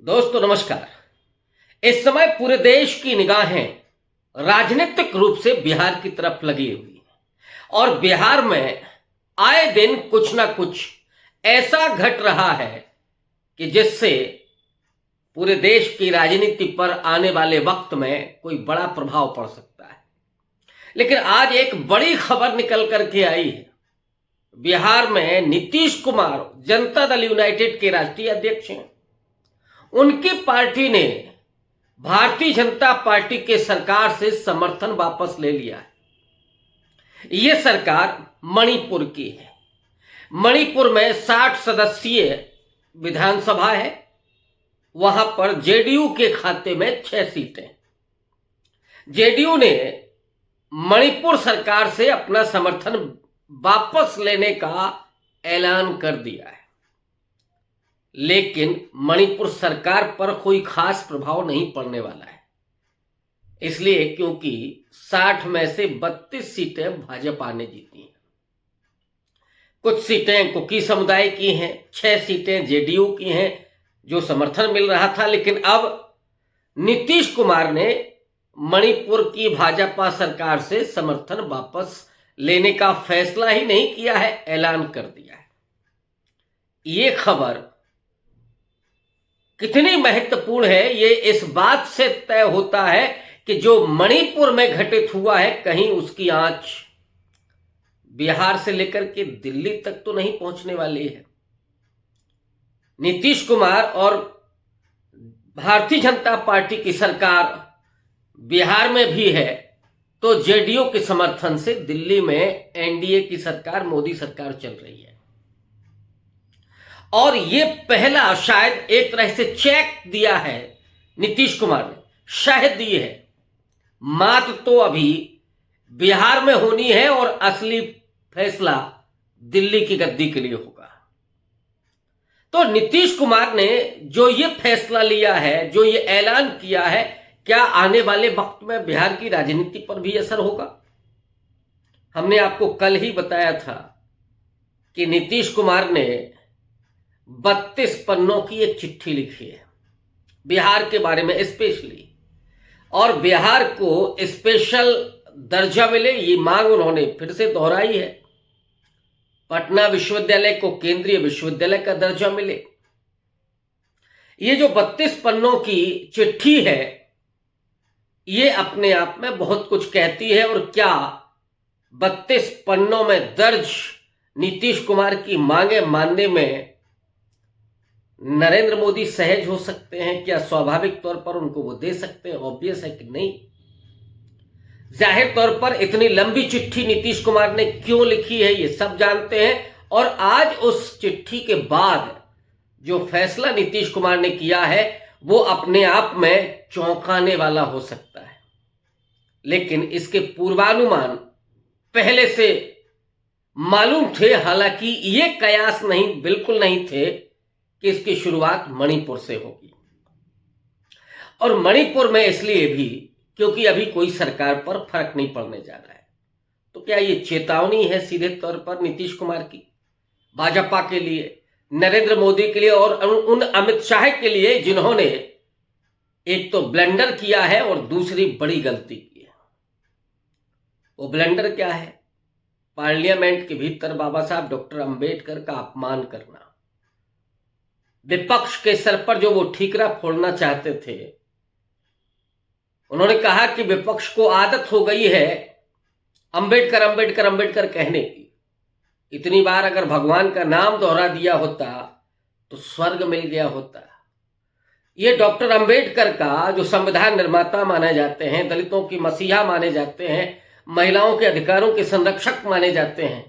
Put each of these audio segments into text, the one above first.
दोस्तों नमस्कार। इस समय पूरे देश की निगाहें राजनीतिक रूप से बिहार की तरफ लगी हुई है और बिहार में आए दिन कुछ ना कुछ ऐसा घट रहा है कि जिससे पूरे देश की राजनीति पर आने वाले वक्त में कोई बड़ा प्रभाव पड़ सकता है। लेकिन आज एक बड़ी खबर निकल करके आई है। बिहार में नीतीश कुमार जनता दल यूनाइटेड के राष्ट्रीय अध्यक्ष हैं। उनकी पार्टी ने भारतीय जनता पार्टी के सरकार से समर्थन वापस ले लिया है। यह सरकार मणिपुर की है। मणिपुर में 60 सदस्यीय विधानसभा है। वहां पर जेडीयू के खाते में 6 सीटें। जेडीयू ने मणिपुर सरकार से अपना समर्थन वापस लेने का ऐलान कर दिया है, लेकिन मणिपुर सरकार पर कोई खास प्रभाव नहीं पड़ने वाला है। इसलिए क्योंकि 60 में से 32 सीटें भाजपा ने जीती हैं। कुछ सीटें कुकी समुदाय की हैं, 6 सीटें जेडीयू की हैं जो समर्थन मिल रहा था। लेकिन अब नीतीश कुमार ने मणिपुर की भाजपा सरकार से समर्थन वापस लेने का फैसला ही नहीं किया है, ऐलान कर दिया है। ये खबर कितनी महत्वपूर्ण है ये इस बात से तय होता है कि जो मणिपुर में घटित हुआ है कहीं उसकी आंच बिहार से लेकर के दिल्ली तक तो नहीं पहुंचने वाली है। नीतीश कुमार और भारतीय जनता पार्टी की सरकार बिहार में भी है तो जेडीयू के समर्थन से दिल्ली में एनडीए की सरकार, मोदी सरकार चल रही है। और ये पहला शायद एक तरह से चेक दिया है नीतीश कुमार ने, शायद दी है। मात तो अभी बिहार में होनी है और असली फैसला दिल्ली की गद्दी के लिए होगा। तो नीतीश कुमार ने जो ये फैसला लिया है, जो ये ऐलान किया है, क्या आने वाले वक्त में बिहार की राजनीति पर भी असर होगा? हमने आपको कल ही बताया था कि नीतीश कुमार ने 32 पन्नों की एक चिट्ठी लिखी है बिहार के बारे में स्पेशली, और बिहार को स्पेशल दर्जा मिले ये मांग उन्होंने फिर से दोहराई है। पटना विश्वविद्यालय को केंद्रीय विश्वविद्यालय का दर्जा मिले। ये जो 32 पन्नों की चिट्ठी है ये अपने आप में बहुत कुछ कहती है। और क्या 32 पन्नों में दर्ज नीतीश कुमार की मांगे मानने में नरेंद्र मोदी सहज हो सकते हैं? क्या स्वाभाविक तौर पर उनको वो दे सकते हैं? ऑब्वियस है कि नहीं। जाहिर तौर पर इतनी लंबी चिट्ठी नीतीश कुमार ने क्यों लिखी है ये सब जानते हैं। और आज उस चिट्ठी के बाद जो फैसला नीतीश कुमार ने किया है वो अपने आप में चौंकाने वाला हो सकता है। लेकिन इसके पूर्वानुमान पहले से मालूम थे, हालांकि ये कयास नहीं, बिल्कुल नहीं थे कि इसकी शुरुआत मणिपुर से होगी। और मणिपुर में इसलिए भी क्योंकि अभी कोई सरकार पर फर्क नहीं पड़ने जा रहा है। तो क्या ये चेतावनी है सीधे तौर पर नीतीश कुमार की भाजपा के लिए, नरेंद्र मोदी के लिए और उन अमित शाह के लिए जिन्होंने एक तो ब्लंडर किया है और दूसरी बड़ी गलती की है। वो ब्लंडर क्या है? पार्लियामेंट के भीतर बाबा साहब डॉक्टर अंबेडकर का अपमान करना। विपक्ष के सर पर जो वो ठीकरा फोड़ना चाहते थे, उन्होंने कहा कि विपक्ष को आदत हो गई है अंबेडकर अंबेडकर अंबेडकर कहने की। इतनी बार अगर भगवान का नाम दोहरा दिया होता तो स्वर्ग मिल गया होता। ये डॉक्टर अंबेडकर का जो संविधान निर्माता माने जाते हैं, दलितों की मसीहा माने जाते हैं, महिलाओं के अधिकारों के संरक्षक माने जाते हैं,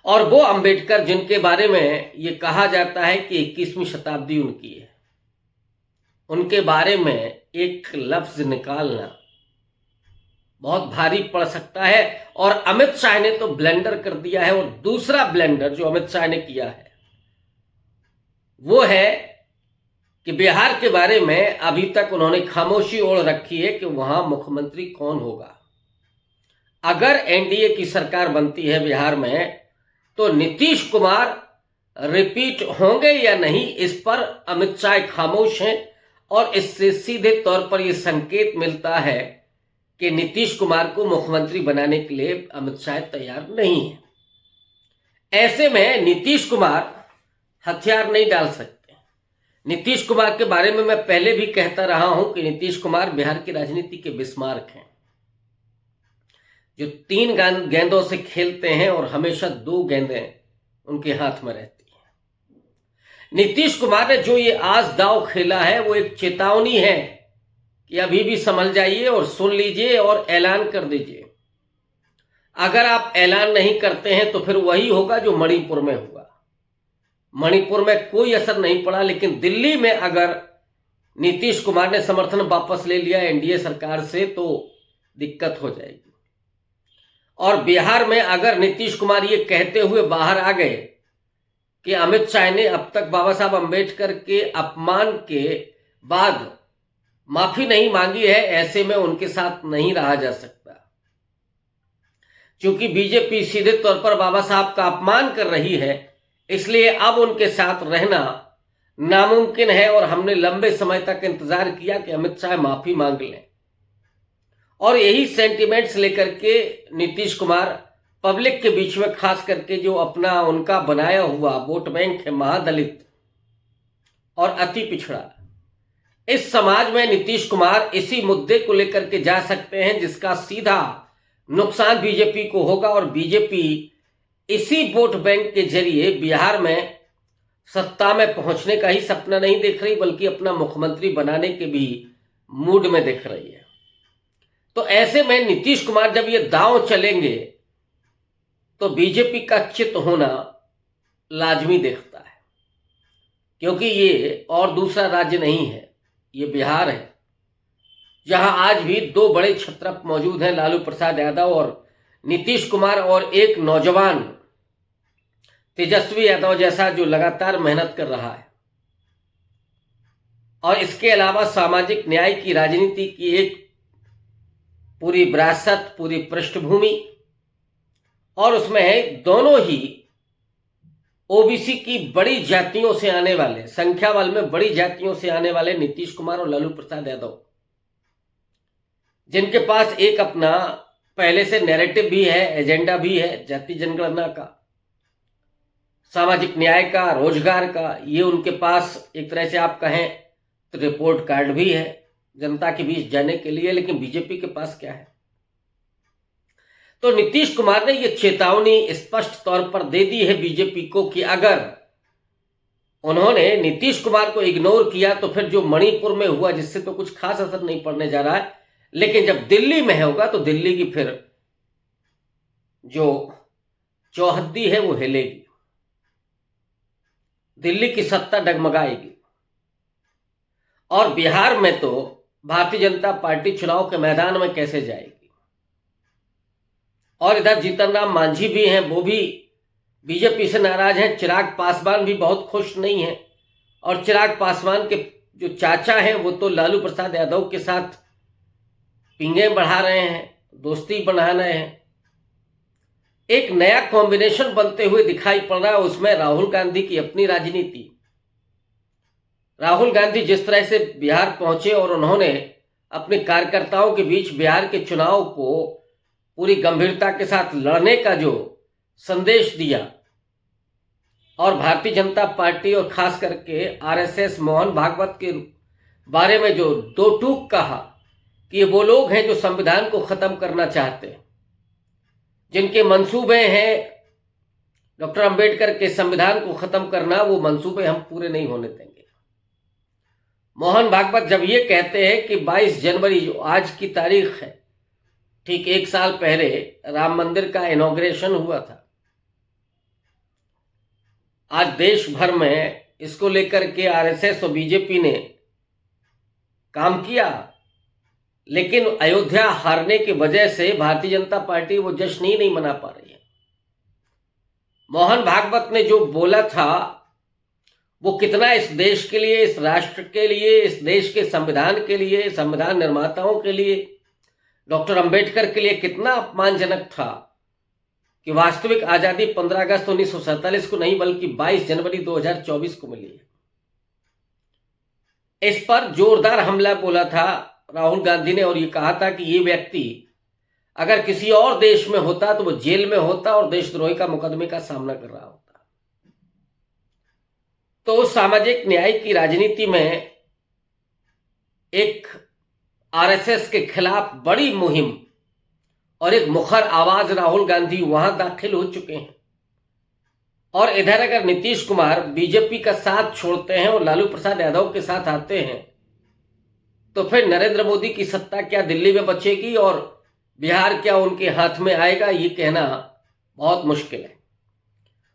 और वो अंबेडकर जिनके बारे में ये कहा जाता है कि 21वीं शताब्दी उनकी है, उनके बारे में एक लफ्ज निकालना बहुत भारी पड़ सकता है। और अमित शाह ने तो ब्लेंडर कर दिया है। और दूसरा ब्लेंडर जो अमित शाह ने किया है वो है कि बिहार के बारे में अभी तक उन्होंने खामोशी ओढ़ रखी है कि वहां मुख्यमंत्री कौन होगा। अगर एनडीए की सरकार बनती है बिहार में तो नीतीश कुमार रिपीट होंगे या नहीं, इस पर अमित शाह खामोश हैं और इससे सीधे तौर पर यह संकेत मिलता है कि नीतीश कुमार को मुख्यमंत्री बनाने के लिए अमित शाह तैयार नहीं है। ऐसे में नीतीश कुमार हथियार नहीं डाल सकते। नीतीश कुमार के बारे में मैं पहले भी कहता रहा हूं कि नीतीश कुमार बिहार की राजनीति के बिस्मार्क हैं, जो 3 गेंदों से खेलते हैं और हमेशा 2 गेंदें उनके हाथ में रहती हैं। नीतीश कुमार ने जो ये आज दांव खेला है वो एक चेतावनी है कि अभी भी संभल जाइए और सुन लीजिए और ऐलान कर दीजिए। अगर आप ऐलान नहीं करते हैं तो फिर वही होगा जो मणिपुर में हुआ। मणिपुर में कोई असर नहीं पड़ा, लेकिन दिल्ली में अगर नीतीश कुमार ने समर्थन वापस ले लिया एनडीए सरकार से तो दिक्कत हो जाएगी। और बिहार में अगर नीतीश कुमार ये कहते हुए बाहर आ गए कि अमित शाह ने अब तक बाबा साहब अंबेडकर के अपमान के बाद माफी नहीं मांगी है, ऐसे में उनके साथ नहीं रहा जा सकता। क्योंकि बीजेपी सीधे तौर पर बाबा साहब का अपमान कर रही है, इसलिए अब उनके साथ रहना नामुमकिन है। और हमने लंबे समय तक इंतजार किया कि अमित शाह माफी मांग लें, और यही सेंटिमेंट्स लेकर के नीतीश कुमार पब्लिक के बीच में, खास करके जो अपना उनका बनाया हुआ वोट बैंक है महादलित और अति पिछड़ा, इस समाज में नीतीश कुमार इसी मुद्दे को लेकर के जा सकते हैं जिसका सीधा नुकसान बीजेपी को होगा। और बीजेपी इसी वोट बैंक के जरिए बिहार में सत्ता में पहुंचने का ही सपना नहीं देख रही, बल्कि अपना मुख्यमंत्री बनाने के भी मूड में देख रही है। तो ऐसे में नीतीश कुमार जब ये दांव चलेंगे तो बीजेपी का चित होना लाजमी दिखता है, क्योंकि ये और दूसरा राज्य नहीं है, ये बिहार है, जहां आज भी 2 बड़े क्षत्रप मौजूद हैं, लालू प्रसाद यादव और नीतीश कुमार, और एक नौजवान तेजस्वी यादव जैसा जो लगातार मेहनत कर रहा है। और इसके अलावा सामाजिक न्याय की राजनीति की एक पूरी विरासत, पूरी पृष्ठभूमि, और उसमें है दोनों ही ओबीसी की बड़ी जातियों से आने वाले, संख्या बल में बड़ी जातियों से आने वाले नीतीश कुमार और लालू प्रसाद यादव, जिनके पास एक अपना पहले से नैरेटिव भी है, एजेंडा भी है, जाति जनगणना का, सामाजिक न्याय का, रोजगार का। ये उनके पास एक तरह से आप कहें तो रिपोर्ट कार्ड भी है जनता के बीच जाने के लिए। लेकिन बीजेपी के पास क्या है? तो नीतीश कुमार ने ये चेतावनी स्पष्ट तौर पर दे दी है बीजेपी को कि अगर उन्होंने नीतीश कुमार को इग्नोर किया तो फिर जो मणिपुर में हुआ, जिससे तो कुछ खास असर नहीं पड़ने जा रहा है, लेकिन जब दिल्ली में होगा तो दिल्ली की फिर जो चौहद्दी है वो हिलेगी, दिल्ली की सत्ता डगमगाएगी। और बिहार में तो भारतीय जनता पार्टी चुनाव के मैदान में कैसे जाएगी। और इधर जीतन राम मांझी भी हैं, वो भी बीजेपी से नाराज हैं। चिराग पासवान भी बहुत खुश नहीं है, और चिराग पासवान के जो चाचा हैं वो तो लालू प्रसाद यादव के साथ पिंगे बढ़ा रहे हैं, दोस्ती बना रहे हैं। एक नया कॉम्बिनेशन बनते हुए दिखाई पड़ रहा है, उसमें राहुल गांधी की अपनी राजनीति। राहुल गांधी जिस तरह से बिहार पहुंचे और उन्होंने अपने कार्यकर्ताओं के बीच बिहार के चुनाव को पूरी गंभीरता के साथ लड़ने का जो संदेश दिया, और भारतीय जनता पार्टी और खास करके आरएसएस मोहन भागवत के बारे में जो 2 टूक कहा कि ये वो लोग हैं जो संविधान को खत्म करना चाहते हैं, जिनके मंसूबे हैं डॉक्टर अंबेडकर के संविधान को खत्म करना, वो मंसूबे हम पूरे नहीं होने देंगे। मोहन भागवत जब ये कहते हैं कि 22 जनवरी जो आज की तारीख है, ठीक 1 साल पहले राम मंदिर का इनॉग्रेशन हुआ था। आज देश भर में इसको लेकर के आरएसएस और बीजेपी ने काम किया, लेकिन अयोध्या हारने की वजह से भारतीय जनता पार्टी वो जश्न ही नहीं मना पा रही है। मोहन भागवत ने जो बोला था वो कितना इस देश के लिए, इस राष्ट्र के लिए, इस देश के संविधान के लिए, संविधान निर्माताओं के लिए, डॉक्टर अंबेडकर के लिए कितना अपमानजनक था, कि वास्तविक आजादी 15 अगस्त 1947 को नहीं बल्कि 22 जनवरी 2024 को मिली है। इस पर जोरदार हमला बोला था राहुल गांधी ने और ये कहा था कि ये व्यक्ति अगर किसी और देश में होता तो वो जेल में होता और देशद्रोही का मुकदमे का सामना कर रहा होता। तो सामाजिक न्याय की राजनीति में एक आरएसएस के खिलाफ बड़ी मुहिम और एक मुखर आवाज राहुल गांधी वहां दाखिल हो चुके हैं। और इधर अगर नीतीश कुमार बीजेपी का साथ छोड़ते हैं और लालू प्रसाद यादव के साथ आते हैं तो फिर नरेंद्र मोदी की सत्ता क्या दिल्ली में बचेगी और बिहार क्या उनके हाथ में आएगा, ये कहना बहुत मुश्किल है।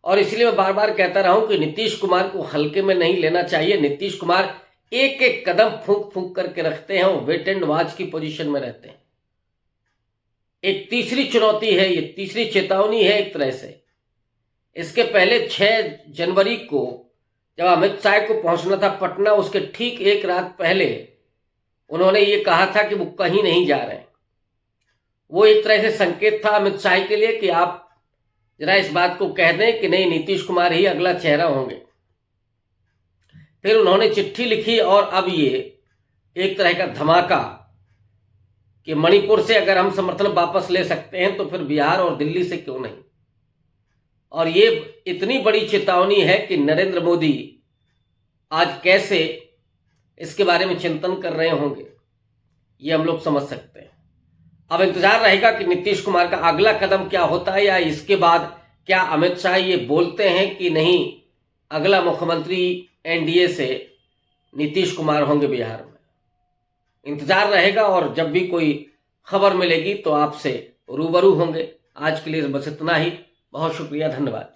और इसलिए मैं बार बार कहता रहा हूं कि नीतीश कुमार को हल्के में नहीं लेना चाहिए। नीतीश कुमार एक एक कदम फूंक फूंक करके रखते हैं और वेट एंड वॉच की पोजीशन में रहते हैं। एक तीसरी चुनौती है, ये तीसरी चेतावनी है एक तरह से। इसके पहले 6 जनवरी को जब अमित शाह को पहुंचना था पटना, उसके ठीक एक रात पहले उन्होंने ये कहा था कि वो कहीं नहीं जा रहे हैं। वो एक तरह से संकेत था अमित शाह के लिए कि आप जरा इस बात को कह दें कि नहीं, नीतीश कुमार ही अगला चेहरा होंगे। फिर उन्होंने चिट्ठी लिखी और अब ये एक तरह का धमाका कि मणिपुर से अगर हम समर्थन वापस ले सकते हैं तो फिर बिहार और दिल्ली से क्यों नहीं। और ये इतनी बड़ी चेतावनी है कि नरेंद्र मोदी आज कैसे इसके बारे में चिंतन कर रहे होंगे, ये हम लोग समझ सकते हैं। अब इंतजार रहेगा कि नीतीश कुमार का अगला कदम क्या होता है, या इसके बाद क्या अमित शाह ये बोलते हैं कि नहीं, अगला मुख्यमंत्री एनडीए से नीतीश कुमार होंगे बिहार में। इंतजार रहेगा और जब भी कोई खबर मिलेगी तो आपसे रूबरू होंगे। आज के लिए बस इतना ही। बहुत शुक्रिया, धन्यवाद।